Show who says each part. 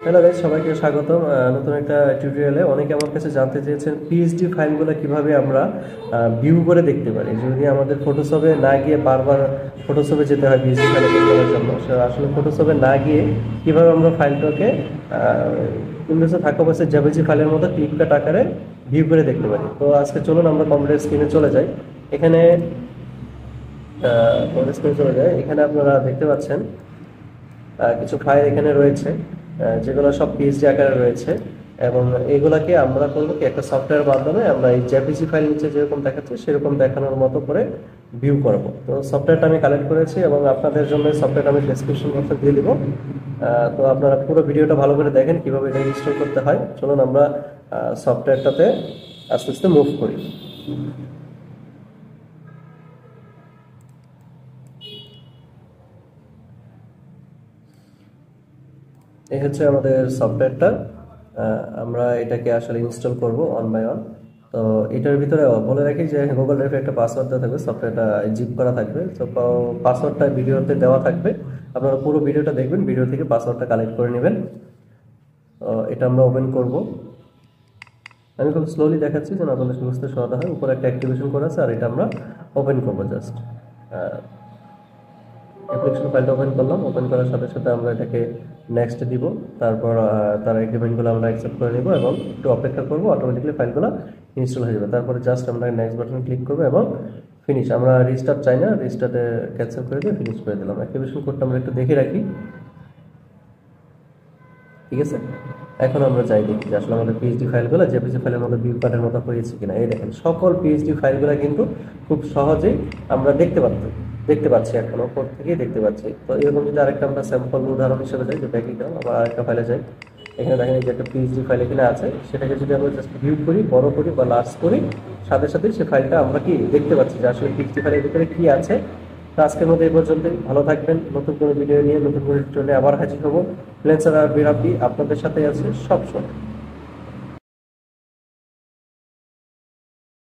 Speaker 1: Hello guys, সবাইকে স্বাগতম নতুন একটা টিউটোরিয়ালে। অনেকে আমার কাছে জানতে চেয়েছেন পিএইচডি ফাইলগুলো কিভাবে আমরা ভিউ করে দেখতে পারি। যদি আমাদের ফটোশপে না গিয়ে বারবার ফটোশপে যেতে হয় পিএইচডি ফাইল ওপেন করার জন্য, আসলে ফটোশপে না গিয়ে কিভাবে আমরা ফাইলটাকে উইন্ডোজে থাকা অবস্থায় জেপিজি ফাইলের মতো ক্লিপকার্ট আকারে ভিউ করে দেখতে পারি। তো আজকে চলুন আমরা কম্পিউটার স্ক্রিনে চলে যাই। এখানে কম্পিউটার স্ক্রিনে চলে যাই। এখানে আপনারা দেখতে পাচ্ছেন কিছু ফাইল এখানে রয়েছে, যেগুলো সব পিএইচডি আকারে রয়েছে, এবং এগুলাকে আমরা করবো কি একটা সফটওয়্যার মাধ্যমে আমরা এই জেপিজি ফাইল নিচে যেরকম দেখাচ্ছে সেরকম দেখানোর মতো করে ভিউ করবো। তো সফটওয়্যারটা আমি কালেক্ট করেছি এবং আপনাদের জন্য সফটওয়্যারটা আমি ডেসক্রিপশন বক্সে দিয়ে দিব। তো আপনারা পুরো ভিডিওটা ভালো করে দেখেন কিভাবে এটা ইনস্টল করতে হয়। চলুন আমরা সফটওয়্যারটাতে আস্তে আস্তে মুভ করি। এই হচ্ছে আমাদের সফটওয়্যারটা। আমরা এটাকে আসলে ইনস্টল করব অন বাই অন। তো এটার ভিতরে বলে রাখি যে গুগল ড্রাইভে একটা পাসওয়ার্ড দেওয়া থাকবে, সফটওয়্যারটা জিপ করা থাকবে। তো পাসওয়ার্ডটা ভিডিওতে দেওয়া থাকবে, আপনারা পুরো ভিডিওটা দেখবেন, ভিডিও থেকে পাসওয়ার্ডটা কালেক্ট করে নেবেন। এটা আমরা ওপেন করব। আমি খুব স্লোলি দেখাচ্ছি যেন আপনাদের বুঝতে সুবিধা হয়। উপরে একটা অ্যাক্টিভেশন করা আছে, আর এটা আমরা ওপেন করব। জাস্ট অ্যাপ্লিকেশন ফাইলটা ওপেন করলাম। ওপেন করার সাথে সাথে আমরা এটাকে নেক্সট দিব, তারপর তার এগ্রিমেন্টগুলো আমরা অ্যাকসেপ্ট করে নেব এবং একটু অপেক্ষা করব। অটোমেটিক্যালি ফাইলগুলো ইনস্টল হয়ে যাবে। তারপরে জাস্ট আমরা নেক্সট বাটন ক্লিক করব এবং ফিনিশ। আমরা রিস্টার্ট চাই না, রিস্টার্টে ক্যান্সেল করে দিয়ে ফিনিশ করে দিলাম। অ্যাক্টিভেশন কোডটা আমরা একটু দেখে রাখি, ঠিক আছে। এখন আমরা চাই দেখি যে আসলে আমাদের পিএইচডি ফাইলগুলো জেপিজি ফাইলের মতো ভিউ কার্ডের মতো হয়েছে কিনা। এই দেখেন, সকল পিএইচডি ফাইলগুলো কিন্তু খুব সহজেই আমরা দেখতে পাচ্ছি, এখন ওপর থেকেই দেখতে পাচ্ছি। তো এরকম যদি আরেকটা আমরা স্যাম্পল উদাহরণ হিসেবে যাই, যে ব্যাকিং দাও আবার আরেকটা ফাইলে যাই, এখানে দেখেন যে একটা পিএইচডি ফাইল এখানে আছে, সেটাকে যদি আমরা জাস্ট ভিউ করি, বড় করি বা লার্জ করি, সাথে সাথে সে ফাইলটা আমরা কি দেখতে পাচ্ছি যে আসলে পিএইচডি ফাইলের ভিতরে কি আছে। তো আজকের মধ্যে এই পর্যন্তই। ভালো থাকবেন। নতুন কোনো ভিডিও নিয়ে নতুন করে আবার হাজির হবো। ফ্রিল্যান্সার আর বিরাপি আপনাদের সাথে আছে সব সময়।